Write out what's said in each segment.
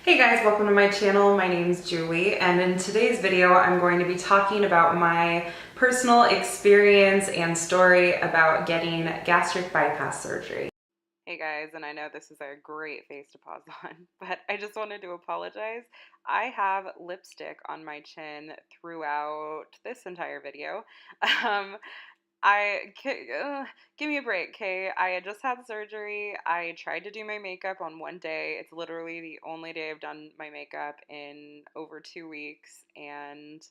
Hey guys, welcome to my channel. My name's Julie, and in today's video I'm going to be talking about my personal experience and story about getting gastric bypass surgery. Hey guys, and I know this is a great face to pause on, but I just wanted to apologize. I have lipstick on my chin throughout this entire video. Um, Give me a break, okay? I had just had surgery. I tried to do my makeup on one day. It's literally the only day I've done my makeup in over 2 weeks, and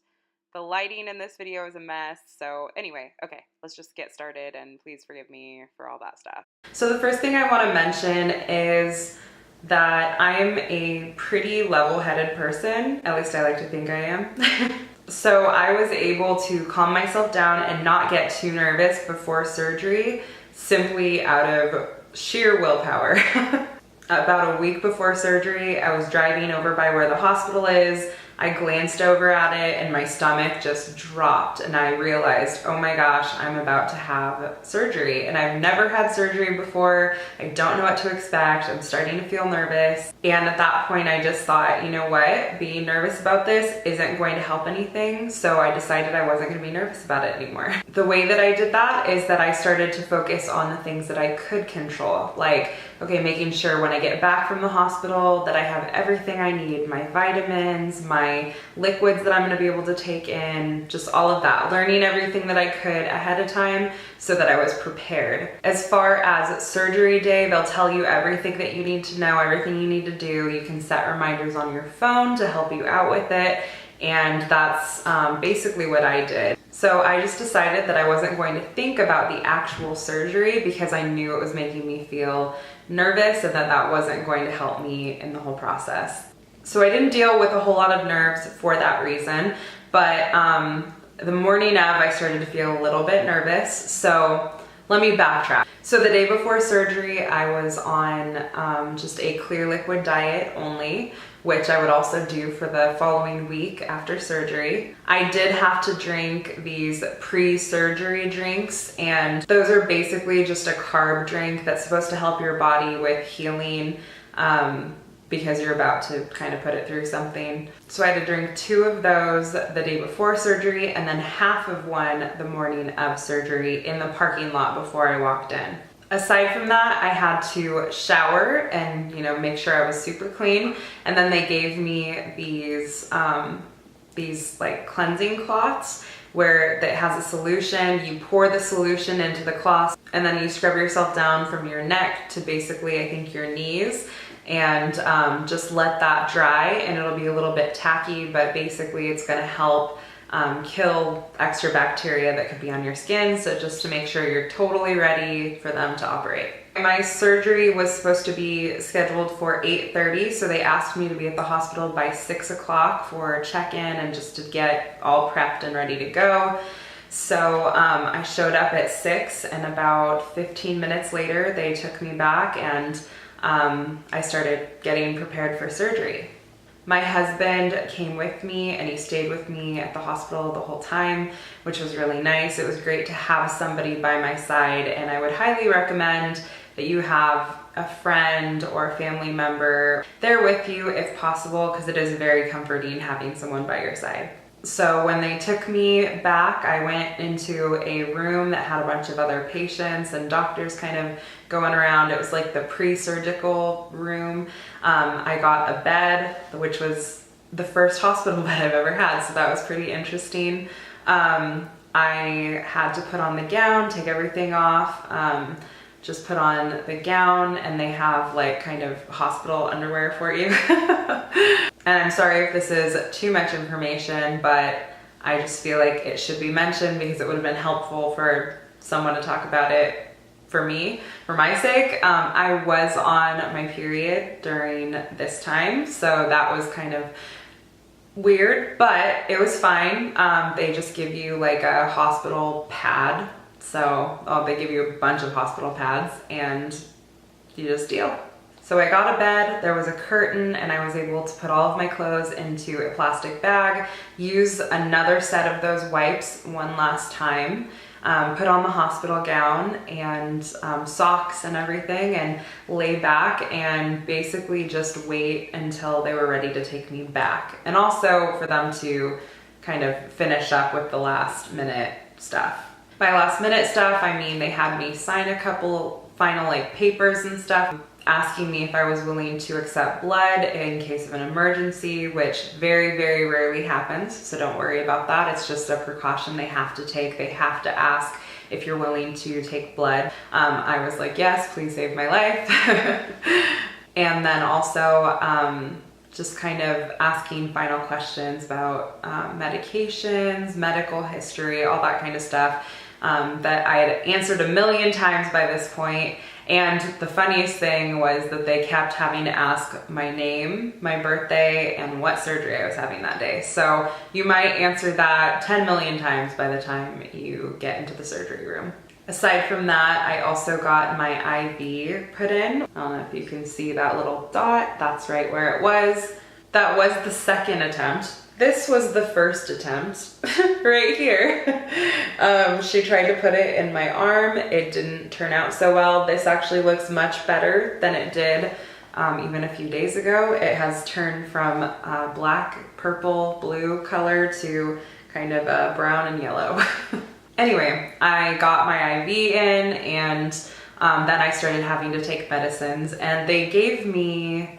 the lighting in this video is a mess. So anyway, okay, let's just get started, and please forgive me for all that stuff. So the first thing I want to mention is that I'm a pretty level-headed person. At least I like to think I am. So I was able to calm myself down and not get too nervous before surgery, simply out of sheer willpower. About a week before surgery, I was driving over by where the hospital is. I glanced over at it and my stomach just dropped, and I realized, oh my gosh, I'm about to have surgery. And I've never had surgery before. I don't know what to expect. I'm starting to feel nervous. And at that point, I just thought, you know what? Being nervous about this isn't going to help anything. So I decided I wasn't going to be nervous about it anymore. The way that I did that is that I started to focus on the things that I could control. Like, okay, making sure when I get back from the hospital that I have everything I need, my vitamins, my liquids that I'm going to be able to take in, just all of that. Learning everything that I could ahead of time so that I was prepared. As far as surgery day, they'll tell you everything that you need to know, everything you need to do. You can set reminders on your phone to help you out with it. And that's basically what I did. So I just decided that I wasn't going to think about the actual surgery because I knew it was making me feel nervous and that wasn't going to help me in the whole process. So I didn't deal with a whole lot of nerves for that reason, but the morning of I started to feel a little bit nervous. So let me backtrack. So the day before surgery, I was on just a clear liquid diet only, which I would also do for the following week after surgery. I did have to drink these pre-surgery drinks, and those are basically just a carb drink that's supposed to help your body with healing because you're about to kind of put it through something. So I had to drink 2 of those the day before surgery and then half of one the morning of surgery in the parking lot before I walked in. Aside from that, I had to shower and, make sure I was super clean. And then they gave me these like cleansing cloths where it has a solution. You pour the solution into the cloth and then you scrub yourself down from your neck to basically, I think, your knees, and just let that dry, and it'll be a little bit tacky, but basically it's gonna help kill extra bacteria that could be on your skin. So just to make sure you're totally ready for them to operate. My surgery was supposed to be scheduled for 8:30, so they asked me to be at the hospital by 6 o'clock for check-in and just to get all prepped and ready to go. So I showed up at 6, and about 15 minutes later, they took me back, and I started getting prepared for surgery. My husband came with me and he stayed with me at the hospital the whole time, which was really nice. It was great to have somebody by my side, and I would highly recommend that you have a friend or a family member there with you if possible, because it is very comforting having someone by your side. So when they took me back, I went into a room that had a bunch of other patients and doctors kind of going around. It was like the pre-surgical room. I got a bed, which was the first hospital bed I've ever had, so that was pretty interesting. I had to put on the gown, take everything off, just put on the gown, and they have like kind of hospital underwear for you. And I'm sorry if this is too much information, but I just feel like it should be mentioned because it would have been helpful for someone to talk about it for me, for my sake. I was on my period during this time, so that was kind of weird, but it was fine. They just give you like a hospital pad. So they give you a bunch of hospital pads and you just deal. So I got a bed, there was a curtain, and I was able to put all of my clothes into a plastic bag, use another set of those wipes one last time, put on the hospital gown and socks and everything, and lay back and basically just wait until they were ready to take me back. And also for them to kind of finish up with the last minute stuff. By last minute stuff, I mean they had me sign a couple final like papers and stuff, asking me if I was willing to accept blood in case of an emergency, which very, very rarely happens, so don't worry about that. It's just a precaution they have to take. They have to ask if you're willing to take blood. I was like, yes, please save my life. And then also just kind of asking final questions about medications, medical history, all that kind of stuff that I had answered a million times by this point. And the funniest thing was that they kept having to ask my name, my birthday, and what surgery I was having that day. So you might answer that 10 million times by the time you get into the surgery room. Aside from that, I also got my IV put in. I don't know if you can see that little dot. That's right where it was. That was the second attempt. This was the first attempt, right here. She tried to put it in my arm. It didn't turn out so well. This actually looks much better than it did even a few days ago. It has turned from black, purple, blue color to kind of brown and yellow. Anyway, I got my IV in, and then I started having to take medicines, and they gave me,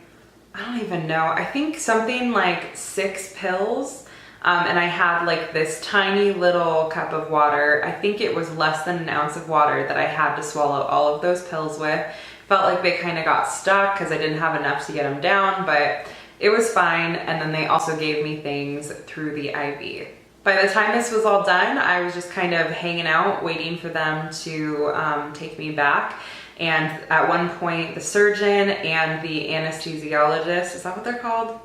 I don't even know, I think something like 6 pills, and I had like this tiny little cup of water. I think it was less than an ounce of water that I had to swallow all of those pills with. Felt like they kind of got stuck because I didn't have enough to get them down, but it was fine. And then they also gave me things through the IV. By the time this was all done, I was just kind of hanging out, waiting for them to take me back. And at one point, the surgeon and the anesthesiologist, is that what they're called?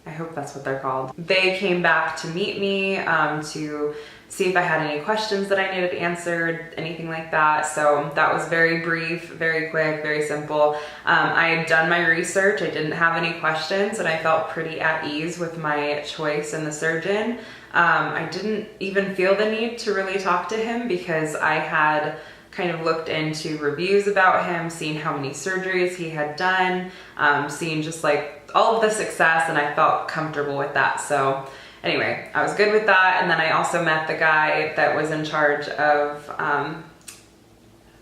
I hope that's what they're called. They came back to meet me to see if I had any questions that I needed answered, anything like that. So that was very brief, very quick, very simple. I had done my research. I didn't have any questions, and I felt pretty at ease with my choice and the surgeon. I didn't even feel the need to really talk to him because I had kind of looked into reviews about him, seeing how many surgeries he had done, seeing just like all of the success, and I felt comfortable with that. So anyway, I was good with that. And then I also met the guy that was in charge of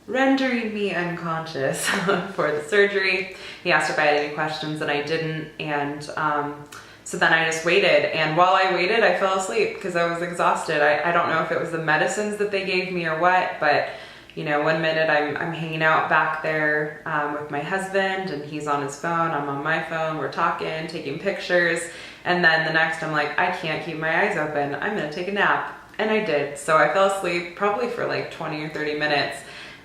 rendering me unconscious for the surgery. He asked if I had any questions, and I didn't. And so then I just waited. And while I waited, I fell asleep because I was exhausted. I don't know if it was the medicines that they gave me or what, but you know, one minute I'm hanging out back there with my husband, and he's on his phone, I'm on my phone, we're talking, taking pictures, and then the next I'm like, I can't keep my eyes open, I'm gonna take a nap. And I did. So I fell asleep probably for like 20 or 30 minutes.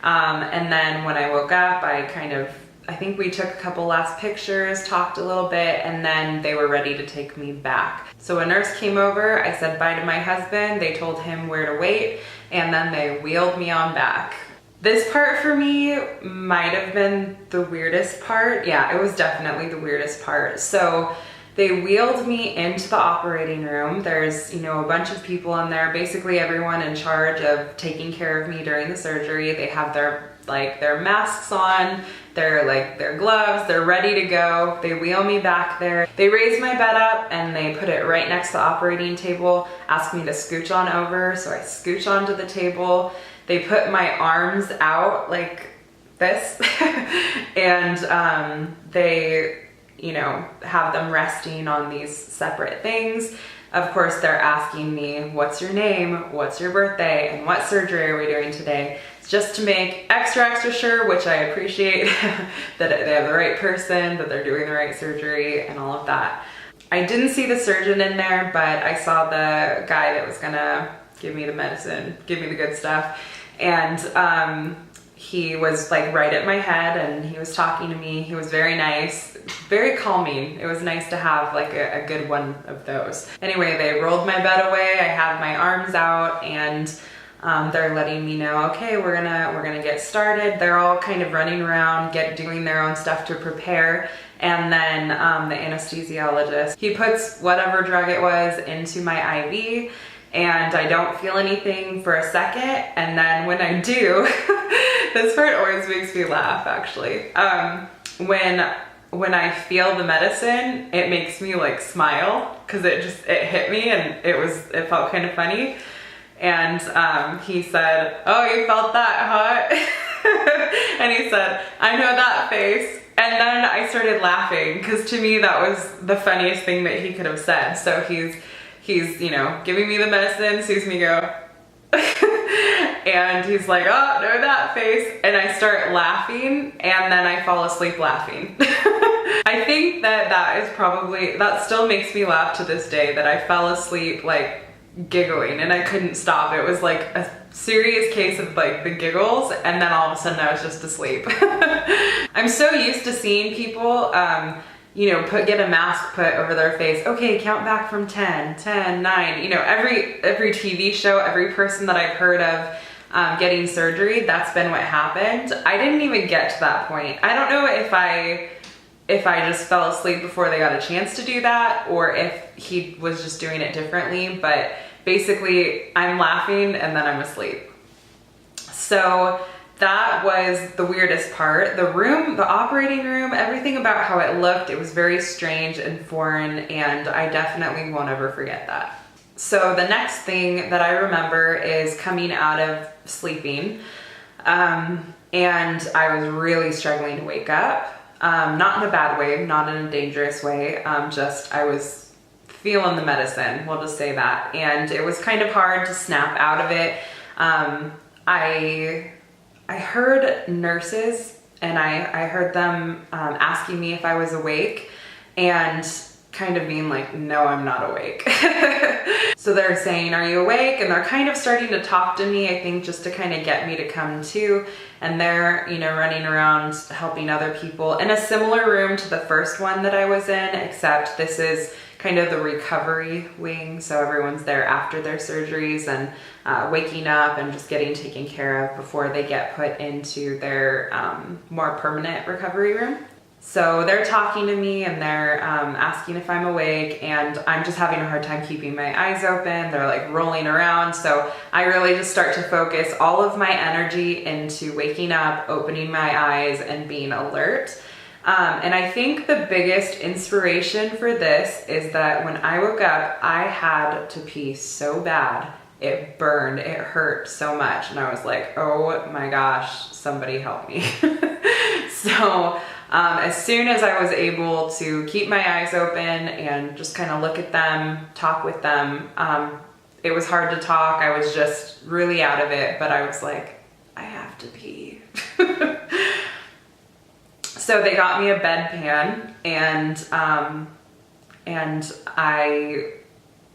And then when I woke up, I think we took a couple last pictures, talked a little bit, and then they were ready to take me back. So a nurse came over, I said bye to my husband, they told him where to wait, and then they wheeled me on back. This part for me might have been the weirdest part. Yeah, it was definitely the weirdest part. So they wheeled me into the operating room. There's, you know, a bunch of people in there, basically everyone in charge of taking care of me during the surgery. They have their masks on, their gloves, they're ready to go. They wheel me back there. They raise my bed up and they put it right next to the operating table, ask me to scooch on over. So I scooch onto the table. They put my arms out like this and they, you know, have them resting on these separate things. Of course, they're asking me, what's your name, what's your birthday, and what surgery are we doing today? It's just to make extra sure, which I appreciate, that they have the right person, that they're doing the right surgery, and all of that. I didn't see the surgeon in there, but I saw the guy that was gonna give me the medicine, give me the good stuff, and he was like right at my head and he was talking to me. He was very nice, very calming. It was nice to have like a good one of those. Anyway, they rolled my bed away. I had my arms out and they're letting me know, okay, we're gonna get started. They're all kind of running around, doing their own stuff to prepare. And then the anesthesiologist, he puts whatever drug it was into my IV. and I don't feel anything for a second, and then when I do, this part always makes me laugh actually. When I feel the medicine, it makes me like smile because it hit me and it felt kind of funny. And he said, "Oh, you felt that, huh?" And he said, "I know that face." And then I started laughing because to me that was the funniest thing that he could have said. So he's you know, giving me the medicine, sees me go, and he's like, "Oh, know that face." And I start laughing, and then I fall asleep laughing. I think that still makes me laugh to this day, that I fell asleep like giggling and I couldn't stop. It was like a serious case of like the giggles, and then all of a sudden I was just asleep. I'm so used to seeing people, you know, get a mask put over their face. Okay, count back from 10, 10, 9. You know, every TV show, every person that I've heard of getting surgery, that's been what happened. I didn't even get to that point. I don't know if I just fell asleep before they got a chance to do that, or if he was just doing it differently, but basically I'm laughing and then I'm asleep. So that was the weirdest part. The room, the operating room, everything about how it looked, it was very strange and foreign, and I definitely won't ever forget that. So the next thing that I remember is coming out of sleeping, and I was really struggling to wake up. Not in a bad way, not in a dangerous way, just I was feeling the medicine, we'll just say that. And it was kind of hard to snap out of it. I heard nurses, and I heard them asking me if I was awake, and kind of being like, "No, I'm not awake." So they're saying, "Are you awake?" And they're kind of starting to talk to me, I think, just to kind of get me to come to. And they're, you know, running around helping other people in a similar room to the first one that I was in, except this is kind of the recovery wing. So everyone's there after their surgeries and waking up and just getting taken care of before they get put into their more permanent recovery room. So they're talking to me, and they're asking if I'm awake, and I'm just having a hard time keeping my eyes open. They're like rolling around. So I really just start to focus all of my energy into waking up, opening my eyes, and being alert. And I think the biggest inspiration for this is that when I woke up, I had to pee so bad. It burned, it hurt so much. And I was like, "Oh my gosh, somebody help me." So as soon as I was able to keep my eyes open and just kind of look at them, talk with them, it was hard to talk. I was just really out of it, but I was like, I have to pee. So they got me a bedpan, and I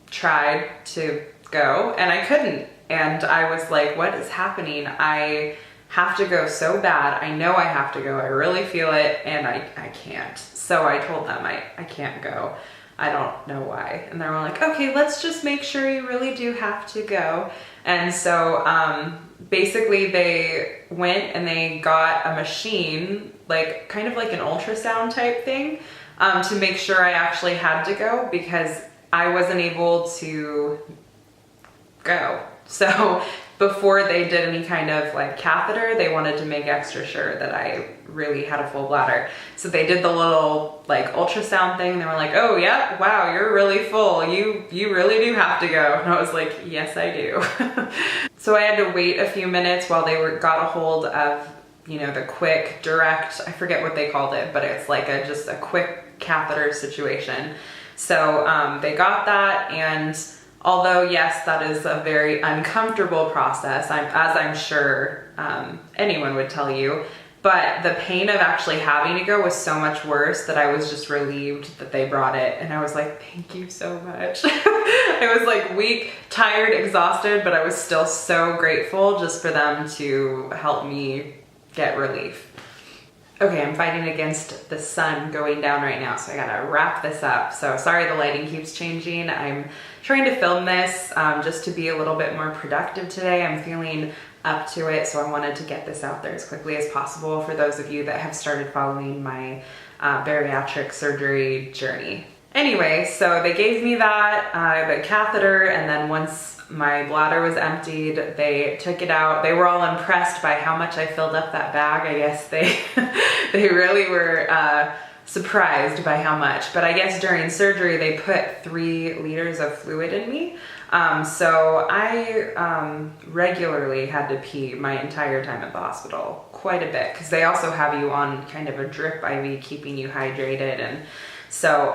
tried to go, and I couldn't. And I was like, what is happening? I have to go so bad. I know I have to go. I really feel it, and I can't. So I told them I can't go. I don't know why. And they were like, "Okay, let's just make sure you really do have to go." And so basically they went and they got a machine, like kind of like an ultrasound type thing, to make sure I actually had to go, because I wasn't able to go. So before they did any kind of like catheter, they wanted to make extra sure that I really had a full bladder. So they did the little like ultrasound thing, and they were like, "Oh yeah, wow, you're really full. You really do have to go." And I was like, "Yes, I do." So I had to wait a few minutes while they got a hold of, you know, the quick direct, I forget what they called it, but it's like just a quick catheter situation. So they got that, and although yes, that is a very uncomfortable process, as I'm sure anyone would tell you, but the pain of actually having to go was so much worse that I was just relieved that they brought it. And I was like, "Thank you so much." I was like weak, tired, exhausted, but I was still so grateful just for them to help me get relief. Okay, I'm fighting against the sun going down right now, so I gotta wrap this up. So sorry the lighting keeps changing. I'm trying to film this just to be a little bit more productive today. I'm feeling up to it, so I wanted to get this out there as quickly as possible for those of you that have started following my bariatric surgery journey. Anyway, so they gave me that, the catheter, and then once my bladder was emptied, they took it out. They were all impressed by how much I filled up that bag. I guess they, they really were surprised by how much. But I guess during surgery, they put 3 liters of fluid in me. So I regularly had to pee my entire time at the hospital, quite a bit, because they also have you on kind of a drip IV, keeping you hydrated. And so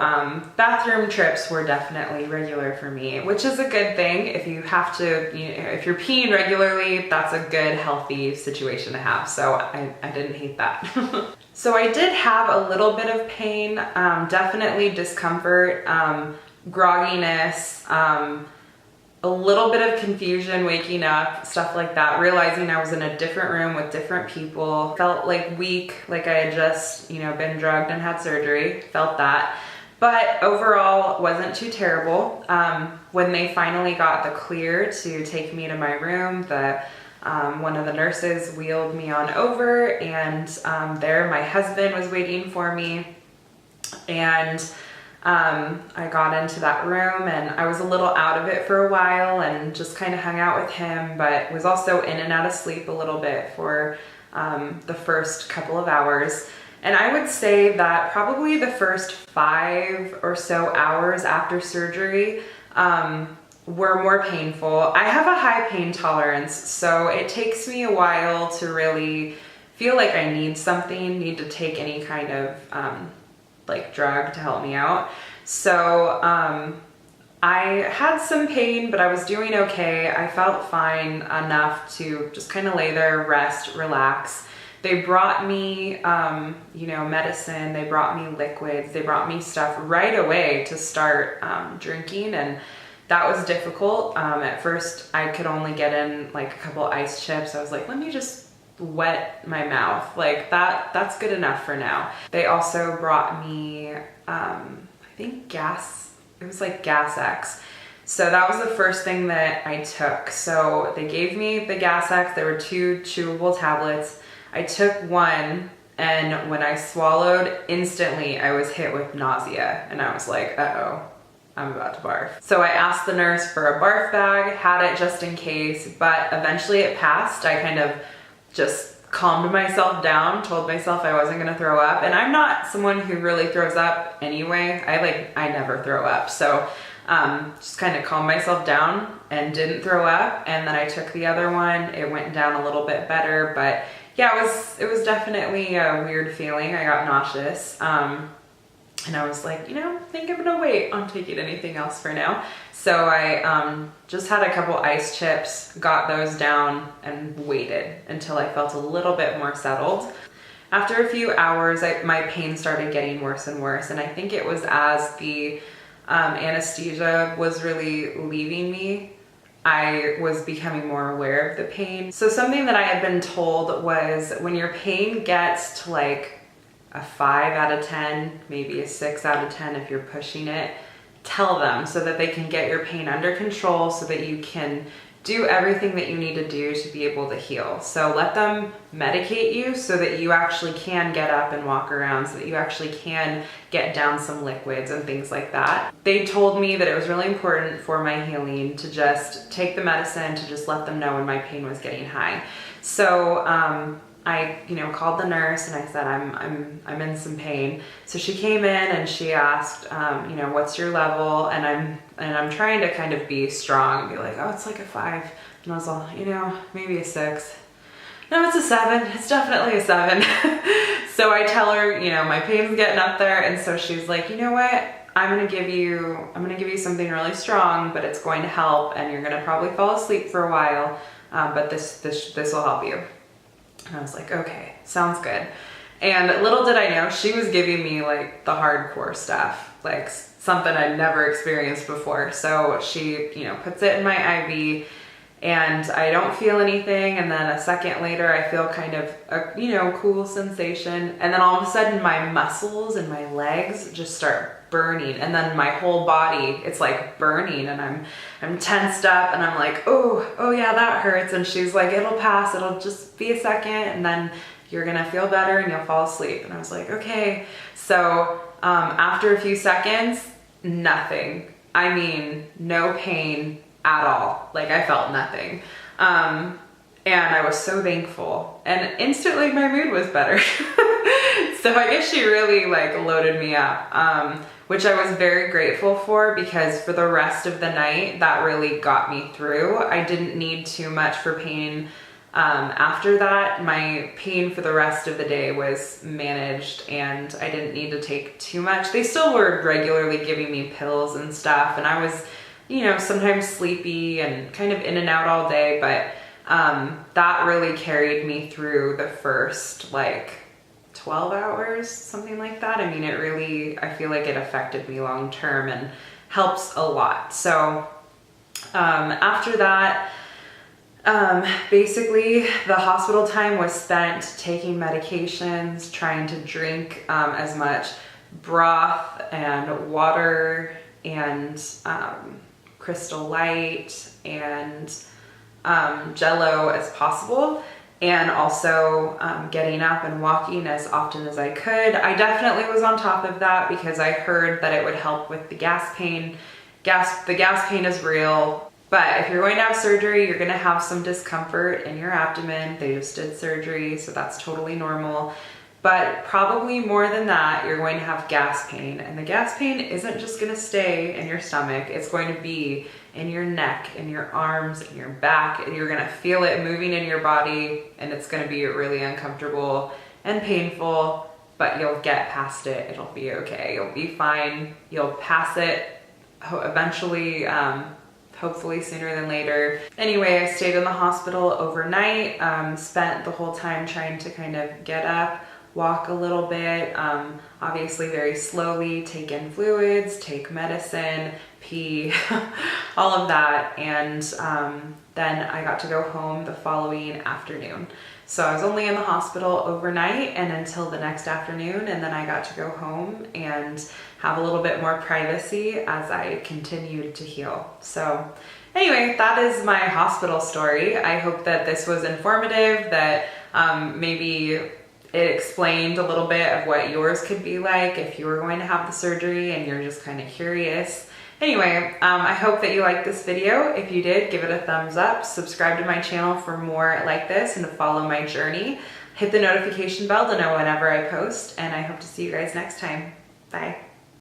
bathroom trips were definitely regular for me, which is a good thing. If you have to, if you're peeing regularly, that's a good, healthy situation to have. So I didn't hate that. So I did have a little bit of pain, definitely discomfort, grogginess, a little bit of confusion waking up, stuff like that, realizing I was in a different room with different people. Felt like weak, like I had just, been drugged and had surgery, felt that. But overall, wasn't too terrible. When they finally got the clear to take me to my room, one of the nurses wheeled me on over, and there my husband was waiting for me. And I got into that room, and I was a little out of it for a while and just kind of hung out with him, but was also in and out of sleep a little bit for the first couple of hours. And I would say that probably the first 5 or so hours after surgery were more painful. I have a high pain tolerance, so it takes me a while to really feel like I need to take any kind of like drug to help me out. So I had some pain, but I was doing okay. I felt fine enough to just kind of lay there, rest, relax. They brought me, medicine, they brought me liquids, they brought me stuff right away to start drinking, and that was difficult. At first, I could only get in like a couple ice chips. I was like, let me just wet my mouth. Like that's good enough for now. They also brought me, I think it was like Gas X. So that was the first thing that I took. So they gave me the Gas X. There were 2 chewable tablets. I took one, and when I swallowed, instantly I was hit with nausea, and I was like, uh-oh, I'm about to barf. So I asked the nurse for a barf bag, had it just in case, but eventually it passed. I kind of just calmed myself down, told myself I wasn't gonna throw up, and I'm not someone who really throws up anyway. I never throw up. So just kind of calmed myself down and didn't throw up, and then I took the other one. It went down a little bit better, but yeah, it was definitely a weird feeling. I got nauseous, and I was like, I think I'm gonna wait on taking anything else for now. So I just had a couple ice chips, got those down, and waited until I felt a little bit more settled. After a few hours, my pain started getting worse and worse, and I think it was as the anesthesia was really leaving me, I was becoming more aware of the pain. So something that I had been told was when your pain gets to like a 5 out of 10, maybe a 6 out of 10 if you're pushing it, tell them so that they can get your pain under control so that you can do everything that you need to do to be able to heal. So let them medicate you so that you actually can get up and walk around, so that you actually can get down some liquids and things like that. They told me that it was really important for my healing to just take the medicine, to just let them know when my pain was getting high. So I, called the nurse and I said, I'm in some pain. So she came in and she asked, what's your level? And I'm trying to kind of be strong and be like, oh, it's like a 5. And I was all, maybe a 6. No, it's a 7. It's definitely a 7. So I tell her, my pain's getting up there. And so she's like, you know what? I'm gonna give you something really strong, but it's going to help, and you're gonna probably fall asleep for a while. But this will help you. And I was like, okay, sounds good. And little did I know, she was giving me like the hardcore stuff, like something I'd never experienced before. So she, puts it in my IV, and I don't feel anything. And then a second later, I feel kind of a, cool sensation. And then all of a sudden my muscles and my legs just start burning. And then my whole body, it's like burning, and I'm tensed up, and I'm like, oh yeah, that hurts. And she's like, it'll pass. It'll just be a second, and then you're gonna feel better and you'll fall asleep. And I was like, okay. So after a few seconds, nothing. I mean, no pain at all. Like, I felt nothing. And I was so thankful. And instantly my mood was better. So I guess she really like loaded me up, which I was very grateful for, because for the rest of the night, that really got me through. I didn't need too much for pain. After that, my pain for the rest of the day was managed, and I didn't need to take too much. They still were regularly giving me pills and stuff, and I was, you know, sometimes sleepy and kind of in and out all day, but that really carried me through the first like 12 hours, something like that. I mean, it really, I feel like it affected me long term and helps a lot. So after that, basically the hospital time was spent taking medications, trying to drink as much broth and water and Crystal Light and Jello as possible, and also getting up and walking as often as I could. I definitely was on top of that because I heard that it would help with the gas pain. The gas pain is real, but if you're going to have surgery, you're gonna have some discomfort in your abdomen. They just did surgery, so that's totally normal. But probably more than that, you're going to have gas pain. And the gas pain isn't just gonna stay in your stomach, it's going to be in your neck, in your arms, in your back, and you're gonna feel it moving in your body, and it's gonna be really uncomfortable and painful, but you'll get past it. It'll be okay, you'll be fine. You'll pass it eventually, hopefully sooner than later. Anyway, I stayed in the hospital overnight, spent the whole time trying to kind of get up, walk a little bit, obviously very slowly, take in fluids, take medicine, pee, all of that. And then I got to go home the following afternoon. So I was only in the hospital overnight and until the next afternoon, and then I got to go home and have a little bit more privacy as I continued to heal. So anyway, that is my hospital story. I hope that this was informative, that maybe it explained a little bit of what yours could be like if you were going to have the surgery and you're just kind of curious. Anyway, I hope that you liked this video. If you did, give it a thumbs up, subscribe to my channel for more like this and to follow my journey. Hit the notification bell to know whenever I post, and I hope to see you guys next time. Bye.